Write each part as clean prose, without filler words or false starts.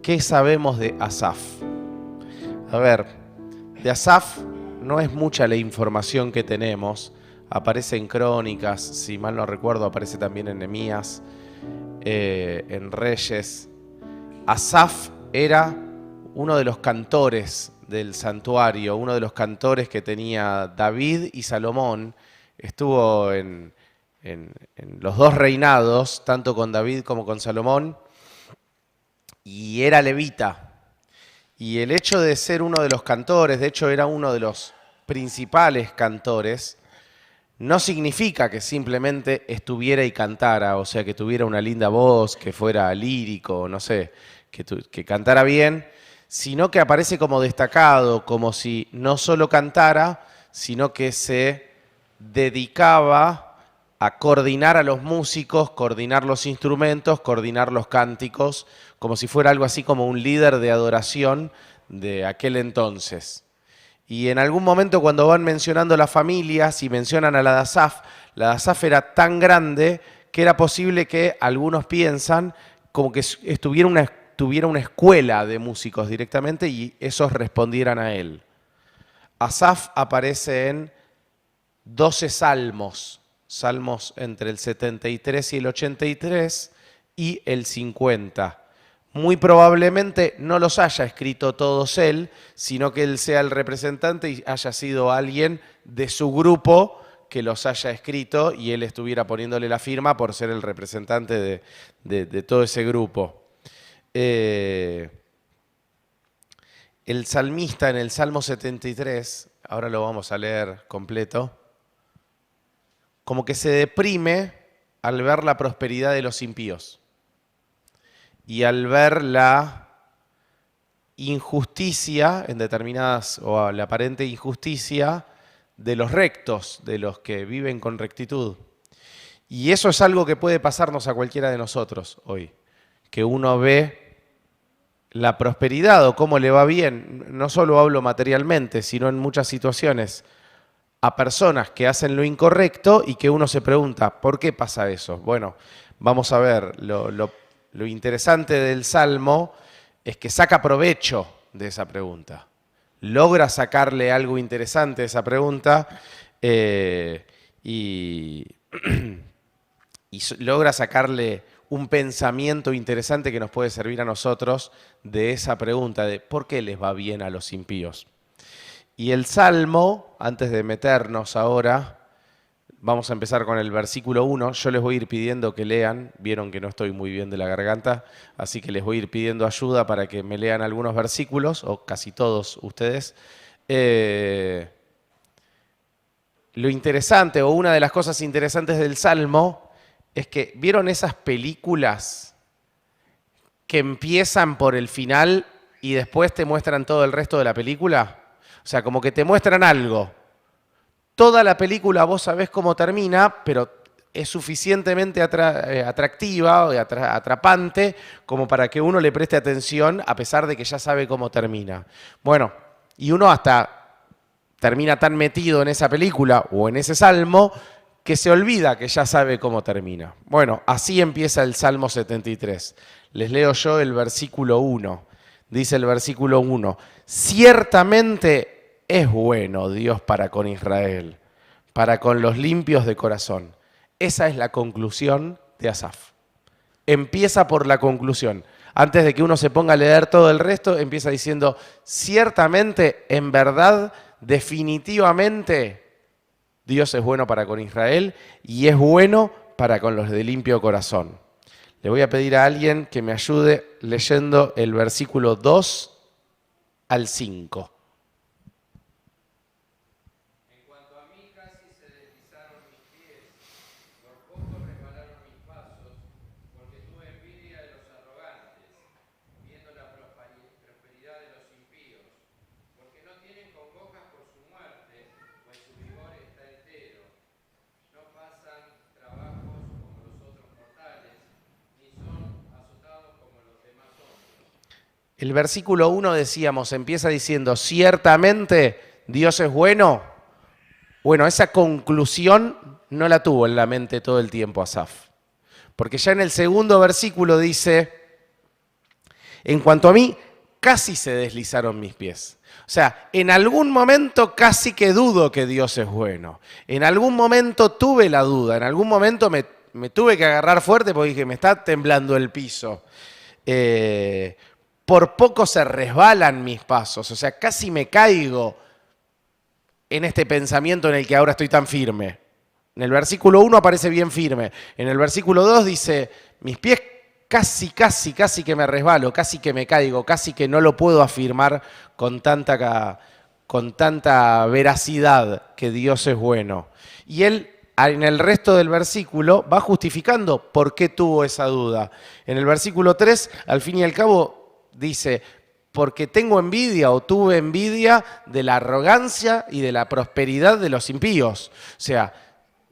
¿Qué sabemos de Asaf? A ver, de Asaf no es mucha la información que tenemos. Aparece en Crónicas, si mal no recuerdo, aparece también en Nehemías, en Reyes. Asaf era uno de los cantores del santuario, uno de los cantores que tenía David y Salomón. Estuvo en los dos reinados, tanto con David como con Salomón, y era levita. Y el hecho de ser uno de los cantores, de hecho era uno de los principales cantores, no significa que simplemente estuviera y cantara, o sea, que tuviera una linda voz, que fuera lírico, no sé, que cantara bien, sino que aparece como destacado, como si no solo cantara, sino que se dedicaba a coordinar a los músicos, coordinar los instrumentos, coordinar los cánticos, como si fuera algo así como un líder de adoración de aquel entonces. Y en algún momento cuando van mencionando las familias y mencionan a la de Asaf era tan grande que era posible que algunos piensan como que tuviera una escuela de músicos directamente y esos respondieran a él. Asaf aparece en 12 salmos, salmos entre el 73 y el 83 y el 50. Muy probablemente no los haya escrito todos él, sino que él sea el representante y haya sido alguien de su grupo que los haya escrito y él estuviera poniéndole la firma por ser el representante de todo ese grupo. El salmista en el Salmo 73, ahora lo vamos a leer completo, como que se deprime al ver la prosperidad de los impíos y al ver la injusticia en determinadas, o la aparente injusticia de los rectos, de los que viven con rectitud. Y eso es algo que puede pasarnos a cualquiera de nosotros hoy, que uno ve la prosperidad o cómo le va bien, no solo hablo materialmente, sino en muchas situaciones, a personas que hacen lo incorrecto y que uno se pregunta, ¿por qué pasa eso? Bueno, vamos a ver, lo interesante del Salmo es que saca provecho de esa pregunta. Logra sacarle algo interesante a esa pregunta y logra sacarle un pensamiento interesante que nos puede servir a nosotros de esa pregunta de ¿por qué les va bien a los impíos? Y el Salmo, antes de meternos ahora, vamos a empezar con el versículo 1. Yo les voy a ir pidiendo que lean. Vieron que no estoy muy bien de la garganta, así que les voy a ir pidiendo ayuda para que me lean algunos versículos, o casi todos ustedes. Lo interesante, o una de las cosas interesantes del Salmo, es que ¿vieron esas películas que empiezan por el final y después te muestran todo el resto de la película? O sea, como que te muestran algo. Toda la película vos sabés cómo termina, pero es suficientemente atractiva o atrapante como para que uno le preste atención a pesar de que ya sabe cómo termina. Bueno, y uno hasta termina tan metido en esa película o en ese salmo que se olvida que ya sabe cómo termina. Bueno, así empieza el Salmo 73. Les leo yo el versículo 1. Dice el versículo 1, ciertamente es bueno Dios para con Israel, para con los limpios de corazón. Esa es la conclusión de Asaf. Empieza por la conclusión. Antes de que uno se ponga a leer todo el resto, empieza diciendo, ciertamente, en verdad, definitivamente, Dios es bueno para con Israel y es bueno para con los de limpio corazón. Le voy a pedir a alguien que me ayude leyendo el versículo 2 al 5. El versículo 1 decíamos, empieza diciendo, ciertamente Dios es bueno. Bueno, esa conclusión no la tuvo en la mente todo el tiempo Asaf. Porque ya en el segundo versículo dice, En cuanto a mí, casi se deslizaron mis pies. O sea, en algún momento casi que dudo que Dios es bueno. En algún momento tuve la duda, en algún momento me tuve que agarrar fuerte porque dije, me está temblando el piso. Por poco se resbalan mis pasos, o sea, casi me caigo en este pensamiento en el que ahora estoy tan firme. En el versículo 1 aparece bien firme. En el versículo 2 dice, mis pies casi que me resbalo, casi que me caigo, casi que no lo puedo afirmar con tanta veracidad que Dios es bueno. Y él, en el resto del versículo, va justificando por qué tuvo esa duda. En el versículo 3, al fin y al cabo, dice, porque tengo envidia o tuve envidia de la arrogancia y de la prosperidad de los impíos. O sea,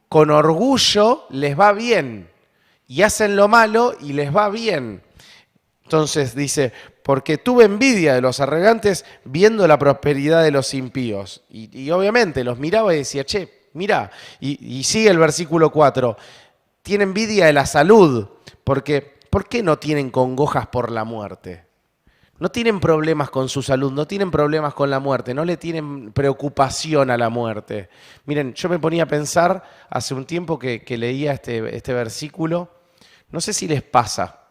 con orgullo les va bien y hacen lo malo y les va bien. Entonces dice, porque tuve envidia de los arrogantes viendo la prosperidad de los impíos. Y obviamente los miraba y decía, che, mira, y sigue el versículo 4, tiene envidia de la salud, porque ¿por qué no tienen congojas por la muerte? No tienen problemas con su salud, no tienen problemas con la muerte, no le tienen preocupación a la muerte. Miren, yo me ponía a pensar hace un tiempo que leía este versículo, no sé si les pasa,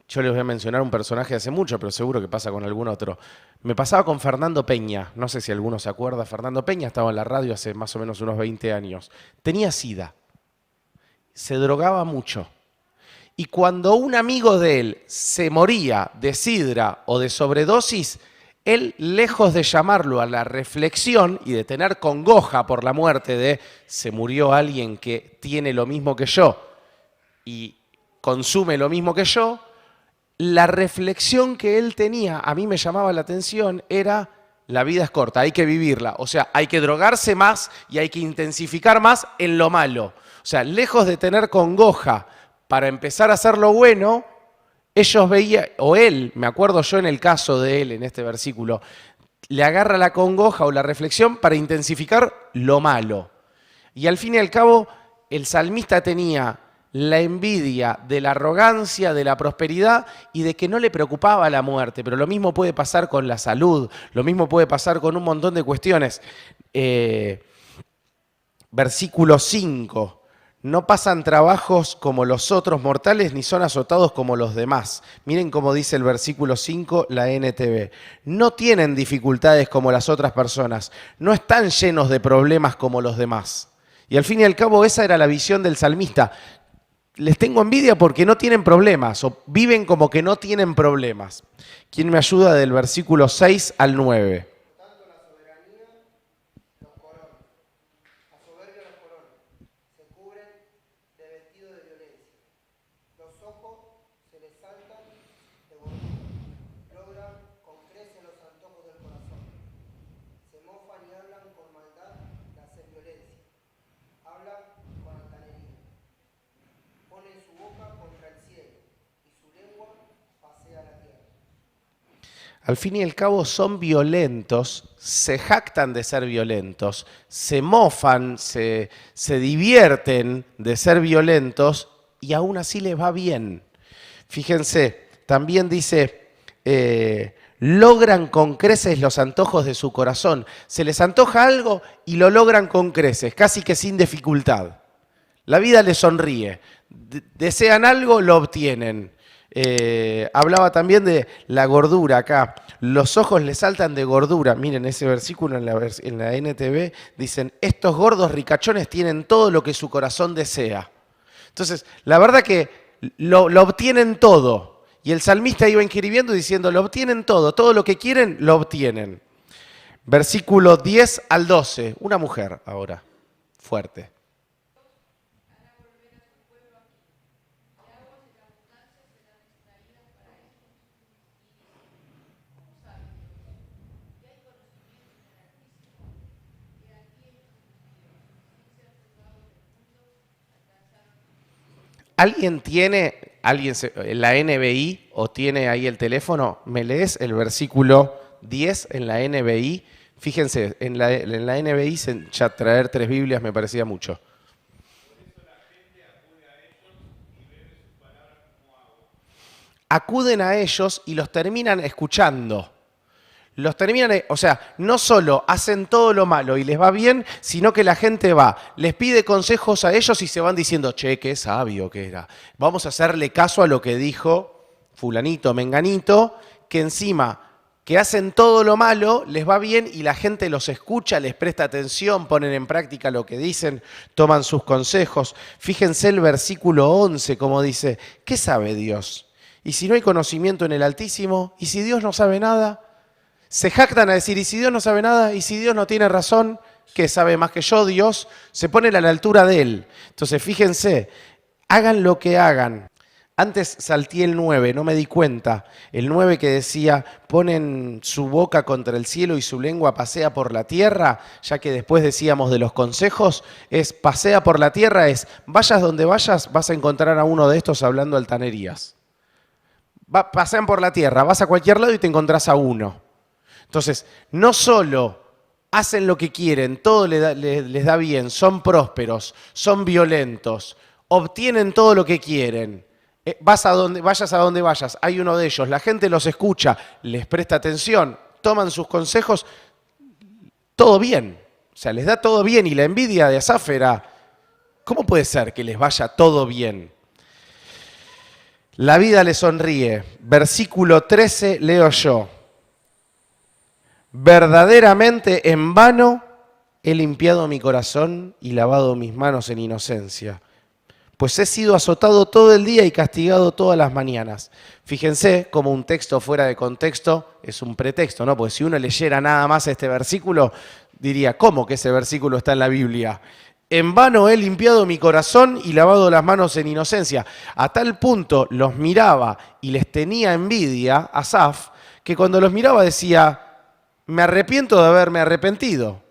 yo les voy a mencionar un personaje de hace mucho, pero seguro que pasa con algún otro. Me pasaba con Fernando Peña, no sé si alguno se acuerda, Fernando Peña estaba en la radio hace más o menos unos 20 años. Tenía SIDA, se drogaba mucho. Y cuando un amigo de él se moría de sidra o de sobredosis, él, lejos de llamarlo a la reflexión y de tener congoja por la muerte de se murió alguien que tiene lo mismo que yo y consume lo mismo que yo, la reflexión que él tenía, a mí me llamaba la atención, era la vida es corta, hay que vivirla. O sea, hay que drogarse más y hay que intensificar más en lo malo. O sea, lejos de tener congoja para empezar a hacer lo bueno, ellos veían, o él, me acuerdo yo en el caso de él, en este versículo, le agarra la congoja o la reflexión para intensificar lo malo. Y al fin y al cabo, el salmista tenía la envidia de la arrogancia, de la prosperidad y de que no le preocupaba la muerte. Pero lo mismo puede pasar con la salud, lo mismo puede pasar con un montón de cuestiones. Versículo 5. No pasan trabajos como los otros mortales, ni son azotados como los demás. Miren cómo dice el versículo 5, la NTV. No tienen dificultades como las otras personas, no están llenos de problemas como los demás. Y al fin y al cabo esa era la visión del salmista. Les tengo envidia porque no tienen problemas, o viven como que no tienen problemas. ¿Quién me ayuda del versículo 6 al 9? Al fin y al cabo son violentos, se jactan de ser violentos, se mofan, se divierten de ser violentos y aún así les va bien. Fíjense, también dice, logran con creces los antojos de su corazón. Se les antoja algo y lo logran con creces, casi que sin dificultad. La vida les sonríe. Desean algo, lo obtienen. Hablaba también de la gordura acá. Los ojos le saltan de gordura. Miren ese versículo en la NTV. Dicen, estos gordos ricachones tienen todo lo que su corazón desea. Entonces, la verdad que lo obtienen todo. Y el salmista iba escribiendo diciendo, lo obtienen todo lo que quieren, lo obtienen. Versículo 10 al 12. Una mujer ahora, fuerte. ¿Alguien tiene, la NBI o tiene ahí el teléfono? ¿Me lees el versículo 10 en la NBI? Fíjense, en la NBI ya traer 3 Biblias me parecía mucho. acuden a ellos y los terminan escuchando. Los terminan, o sea, no solo hacen todo lo malo y les va bien, sino que la gente va, les pide consejos a ellos y se van diciendo, che, qué sabio que era. Vamos a hacerle caso a lo que dijo fulanito, menganito, que encima que hacen todo lo malo, les va bien y la gente los escucha, les presta atención, ponen en práctica lo que dicen, toman sus consejos. Fíjense el versículo 11, como dice, ¿qué sabe Dios? Y si no hay conocimiento en el Altísimo, y si Dios no sabe nada, se jactan a decir, y si Dios no sabe nada, y si Dios no tiene razón, que sabe más que yo, Dios, se ponen a la altura de Él. Entonces, fíjense, hagan lo que hagan. Antes salté el 9, no me di cuenta. El 9 que decía, ponen su boca contra el cielo y su lengua pasea por la tierra, ya que después decíamos de los consejos, es pasea por la tierra, es vayas donde vayas, vas a encontrar a uno de estos hablando altanerías. Pasean por la tierra, vas a cualquier lado y te encontrás a uno. Entonces, no solo hacen lo que quieren, todo les da bien, son prósperos, son violentos, obtienen todo lo que quieren. Vayas a donde vayas, hay uno de ellos, la gente los escucha, les presta atención, toman sus consejos, todo bien. O sea, les da todo bien y la envidia de Asaf era, ¿cómo puede ser que les vaya todo bien? La vida les sonríe. Versículo 13 leo yo. Verdaderamente en vano he limpiado mi corazón y lavado mis manos en inocencia, pues he sido azotado todo el día y castigado todas las mañanas. Fíjense cómo un texto fuera de contexto es un pretexto, ¿no? Porque si uno leyera nada más este versículo, diría, ¿cómo que ese versículo está en la Biblia? En vano he limpiado mi corazón y lavado las manos en inocencia. A tal punto los miraba y les tenía envidia, Asaf, que cuando los miraba decía, me arrepiento de haberme arrepentido.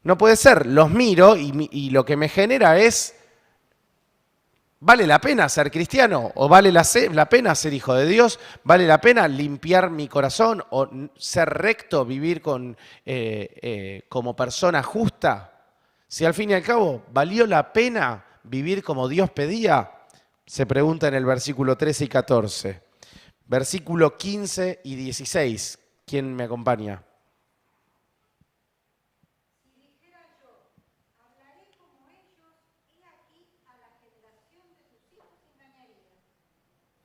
No puede ser, los miro y lo que me genera es, ¿vale la pena ser cristiano? ¿O vale la pena ser hijo de Dios? ¿Vale la pena limpiar mi corazón o ser recto, vivir como persona justa? Si al fin y al cabo valió la pena vivir como Dios pedía, se pregunta en el versículo 13 y 14. Versículo 15 y 16. ¿Quién me acompaña? Si dijera yo, hablaré como ellos, he aquí a la generación de tus hijos engañaría.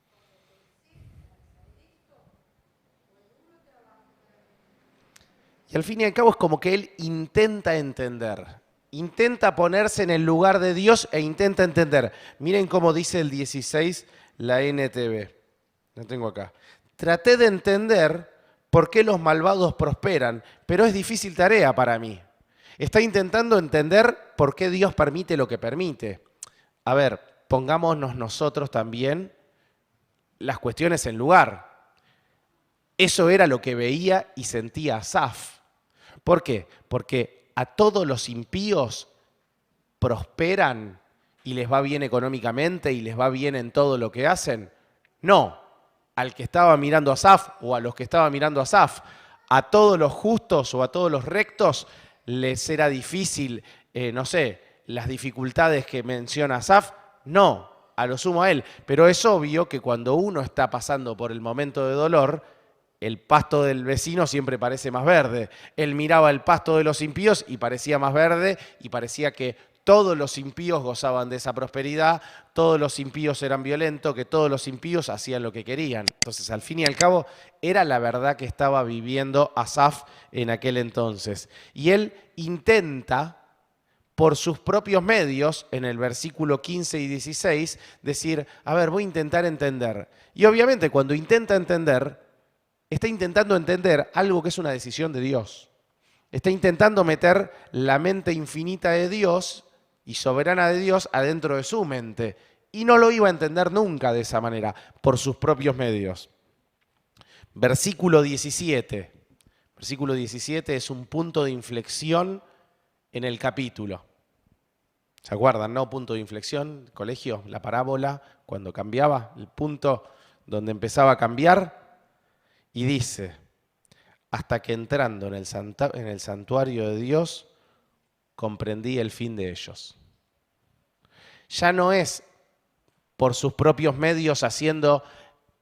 Cuando pensé en hacer esto, o el duro trabajo para mí. Y al fin y al cabo es como que él intenta entender, intenta ponerse en el lugar de Dios e intenta entender. Miren cómo dice el 16 la NTV. Lo tengo acá. Traté de entender por qué los malvados prosperan, pero es difícil tarea para mí. Está intentando entender por qué Dios permite lo que permite. A ver, pongámonos nosotros también las cuestiones en lugar. Eso era lo que veía y sentía Asaf. ¿Por qué? Porque a todos los impíos prosperan y les va bien económicamente y les va bien en todo lo que hacen. No. Al que estaba mirando a Asaf o a los que estaba mirando a Asaf, a todos los justos o a todos los rectos les era difícil, no sé, las dificultades que menciona Asaf, no, a lo sumo a él. Pero es obvio que cuando uno está pasando por el momento de dolor, el pasto del vecino siempre parece más verde. Él miraba el pasto de los impíos y parecía más verde y parecía que todos los impíos gozaban de esa prosperidad, todos los impíos eran violentos, que todos los impíos hacían lo que querían. Entonces, al fin y al cabo, era la verdad que estaba viviendo Asaf en aquel entonces. Y él intenta, por sus propios medios, en el versículo 15 y 16, decir, a ver, voy a intentar entender. Y obviamente, cuando intenta entender, está intentando entender algo que es una decisión de Dios. Está intentando meter la mente infinita de Dios y soberana de Dios adentro de su mente. Y no lo iba a entender nunca de esa manera, por sus propios medios. Versículo 17. Versículo 17 es un punto de inflexión en el capítulo. ¿Se acuerdan, no? Punto de inflexión, colegio, la parábola, cuando cambiaba, el punto donde empezaba a cambiar. Y dice, hasta que entrando en el santuario de Dios, comprendí el fin de ellos. Ya no es por sus propios medios haciendo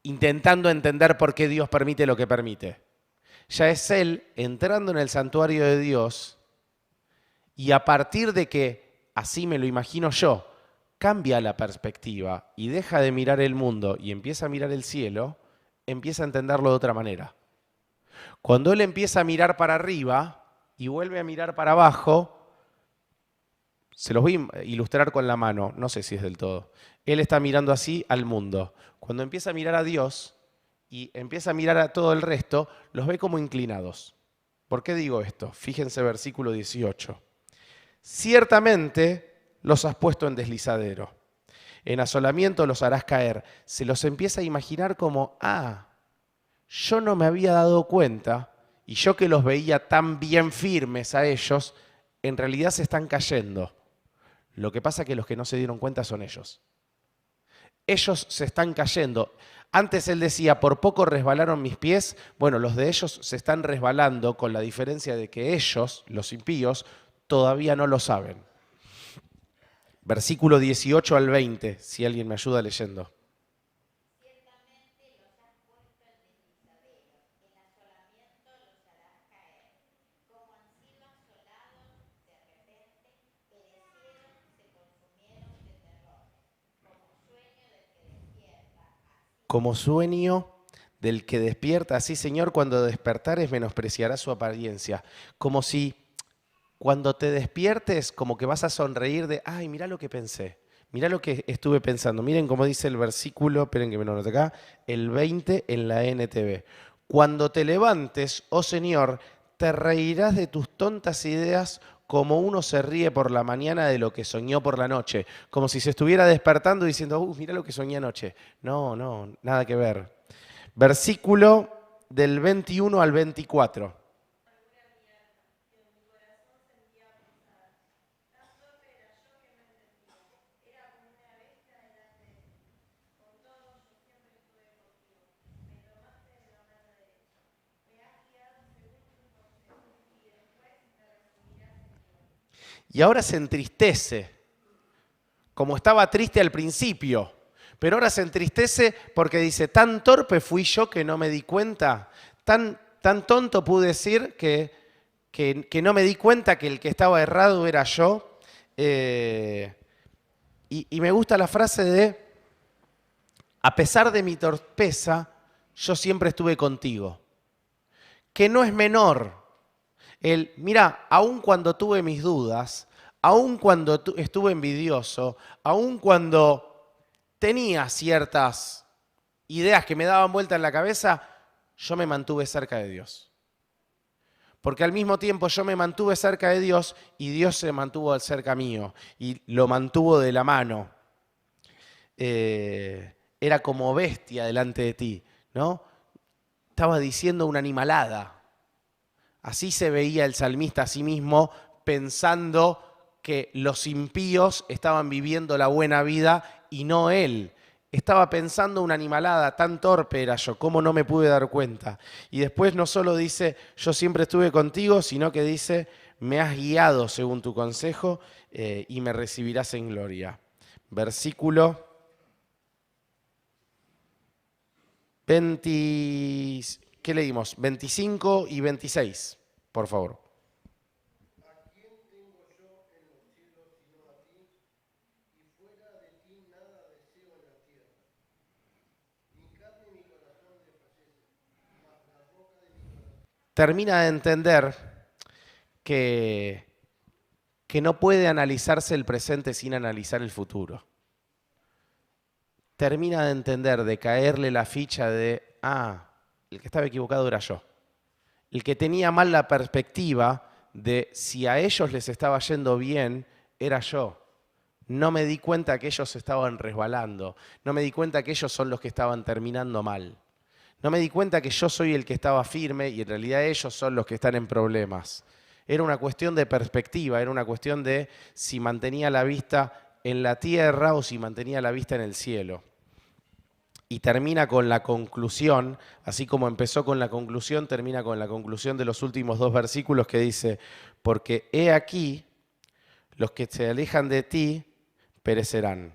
intentando entender por qué Dios permite lo que permite. Ya es él entrando en el santuario de Dios y a partir de que, así me lo imagino yo, cambia la perspectiva y deja de mirar el mundo y empieza a mirar el cielo, empieza a entenderlo de otra manera. Cuando él empieza a mirar para arriba y vuelve a mirar para abajo, se los voy a ilustrar con la mano, no sé si es del todo. Él está mirando así al mundo. Cuando empieza a mirar a Dios y empieza a mirar a todo el resto, los ve como inclinados. ¿Por qué digo esto? Fíjense versículo 18. Ciertamente los has puesto en deslizadero. En asolamiento los harás caer. Se los empieza a imaginar como, yo no me había dado cuenta, y yo que los veía tan bien firmes a ellos, en realidad se están cayendo. Lo que pasa es que los que no se dieron cuenta son ellos. Ellos se están cayendo. Antes él decía, por poco resbalaron mis pies. Bueno, los de ellos se están resbalando con la diferencia de que ellos, los impíos, todavía no lo saben. Versículo 18 al 20, si alguien me ayuda leyendo. Como sueño del que despierta, así Señor, cuando despertares menospreciarás su apariencia. Como si cuando te despiertes, como que vas a sonreír de, ay, mirá lo que pensé, mirá lo que estuve pensando. Miren cómo dice el versículo, esperen que me lo note acá, el 20 en la NTV. Cuando te levantes, oh Señor, te reirás de tus tontas ideas como uno se ríe por la mañana de lo que soñó por la noche. Como si se estuviera despertando diciendo, mirá lo que soñé anoche. No, nada que ver. Versículo del 21 al 24. Y ahora se entristece, como estaba triste al principio, pero ahora se entristece porque dice, tan torpe fui yo que no me di cuenta, tan tonto pude ser que no me di cuenta que el que estaba errado era yo. Y me gusta la frase de, a pesar de mi torpeza, yo siempre estuve contigo, que no es menor. Mira, aun cuando tuve mis dudas, aun cuando estuve envidioso, aun cuando tenía ciertas ideas que me daban vuelta en la cabeza, yo me mantuve cerca de Dios. Porque al mismo tiempo yo me mantuve cerca de Dios y Dios se mantuvo cerca mío y lo mantuvo de la mano. Era como bestia delante de ti, ¿no? Estaba diciendo una animalada. Así se veía el salmista a sí mismo, pensando que los impíos estaban viviendo la buena vida y no él. Estaba pensando una animalada, tan torpe era yo, ¿cómo no me pude dar cuenta? Y después no solo dice, yo siempre estuve contigo, sino que dice, me has guiado según tu consejo y me recibirás en gloria. Versículo 20... ¿Qué leímos? 25 y 26, por favor. ¿A quién tengo yo en los cielos sino a ti? Y fuera de ti nada deseo en la tierra. Mi carne y mi corazón desfallecen, mas la roca de mi corazón. Termina de entender que no puede analizarse el presente sin analizar el futuro. Termina de entender, de caerle la ficha de, el que estaba equivocado era yo. El que tenía mal la perspectiva de si a ellos les estaba yendo bien, era yo. No me di cuenta que ellos estaban resbalando. No me di cuenta que ellos son los que estaban terminando mal. No me di cuenta que yo soy el que estaba firme y en realidad ellos son los que están en problemas. Era una cuestión de perspectiva, era una cuestión de si mantenía la vista en la tierra o si mantenía la vista en el cielo. Y termina con la conclusión, así como empezó con la conclusión, termina con la conclusión de los últimos 2 versículos que dice, porque he aquí, los que se alejan de ti perecerán.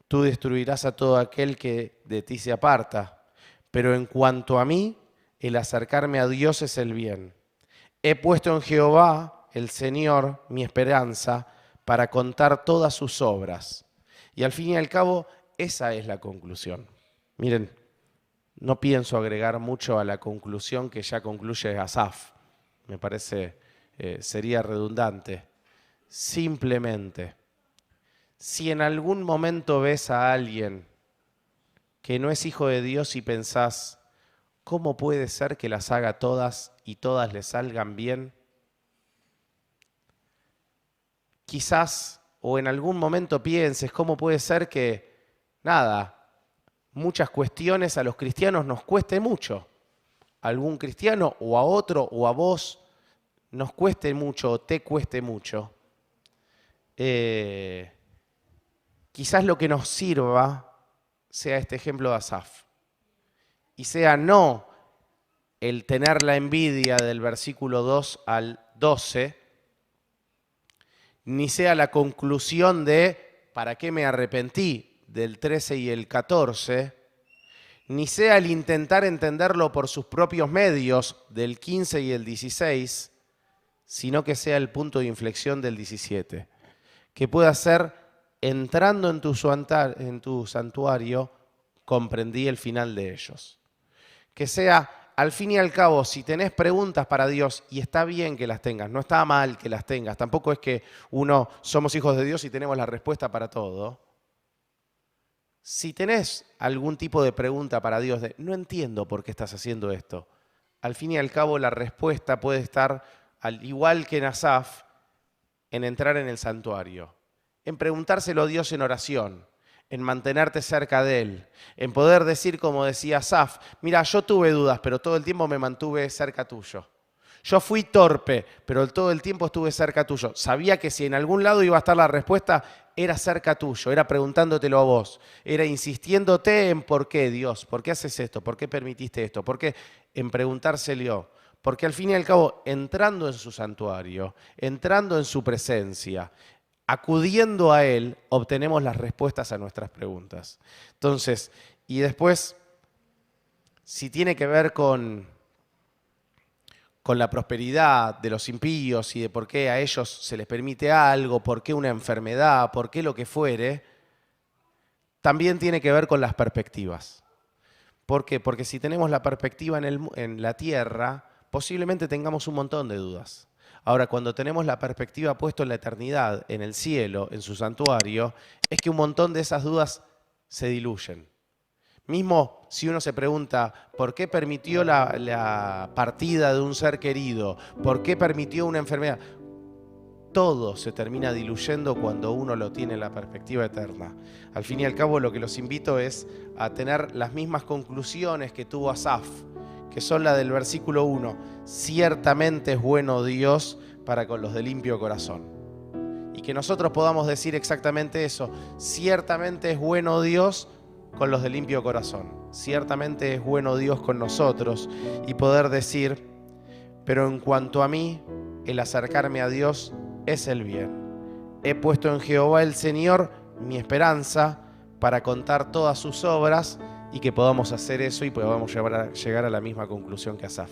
Tú destruirás a todo aquel que de ti se aparta. pero en cuanto a mí, el acercarme a Dios es el bien. He puesto en Jehová, el Señor, mi esperanza, para contar todas sus obras. Y al fin y al cabo, esa es la conclusión. Miren, no pienso agregar mucho a la conclusión que ya concluye Asaf. Me parece, sería redundante. Simplemente, si en algún momento ves a alguien que no es hijo de Dios y pensás, ¿cómo puede ser que las haga todas y todas le salgan bien? Quizás, o en algún momento pienses, ¿cómo puede ser que, muchas cuestiones a los cristianos nos cueste mucho? A algún cristiano o a otro o a vos nos cueste mucho o te cueste mucho. Quizás lo que nos sirva sea este ejemplo de Asaf. Y sea no el tener la envidia del versículo 2 al 12, ni sea la conclusión de ¿para qué me arrepentí? Del 13 y el 14, ni sea el intentar entenderlo por sus propios medios del 15 y el 16, sino que sea el punto de inflexión del 17. Que pueda ser, entrando en tu santuario, comprendí el final de ellos. Que sea, al fin y al cabo, si tenés preguntas para Dios, y está bien que las tengas, no está mal que las tengas, tampoco es que somos hijos de Dios y tenemos la respuesta para todo. Si tenés algún tipo de pregunta para Dios de no entiendo por qué estás haciendo esto, al fin y al cabo la respuesta puede estar, al igual que en Asaf, en entrar en el santuario, en preguntárselo a Dios en oración, en mantenerte cerca de Él, en poder decir como decía Asaf, mira, yo tuve dudas, pero todo el tiempo me mantuve cerca tuyo. Yo fui torpe, pero todo el tiempo estuve cerca tuyo. Sabía que si en algún lado iba a estar la respuesta, era cerca tuyo, era preguntándotelo a vos, era insistiéndote en por qué, Dios, por qué haces esto, por qué permitiste esto, por qué, en preguntárselo. Porque al fin y al cabo, entrando en su santuario, entrando en su presencia, acudiendo a Él, obtenemos las respuestas a nuestras preguntas. Entonces, y después, si tiene que ver con la prosperidad de los impíos y de por qué a ellos se les permite algo, por qué una enfermedad, por qué lo que fuere, también tiene que ver con las perspectivas. ¿Por qué? Porque si tenemos la perspectiva en la tierra, posiblemente tengamos un montón de dudas. Ahora, cuando tenemos la perspectiva puesta en la eternidad, en el cielo, en su santuario, es que un montón de esas dudas se diluyen. Mismo si uno se pregunta, ¿por qué permitió la partida de un ser querido? ¿Por qué permitió una enfermedad? Todo se termina diluyendo cuando uno lo tiene en la perspectiva eterna. Al fin y al cabo, lo que los invito es a tener las mismas conclusiones que tuvo Asaf, que son la del versículo 1. Ciertamente es bueno Dios para con los de limpio corazón. Y que nosotros podamos decir exactamente eso. Ciertamente es bueno Dios con los de limpio corazón. Ciertamente es bueno Dios con nosotros. Y poder decir, pero en cuanto a mí, el acercarme a Dios es el bien. He puesto en Jehová el Señor mi esperanza para contar todas sus obras y que podamos hacer eso y podamos llegar a la misma conclusión que Asaf.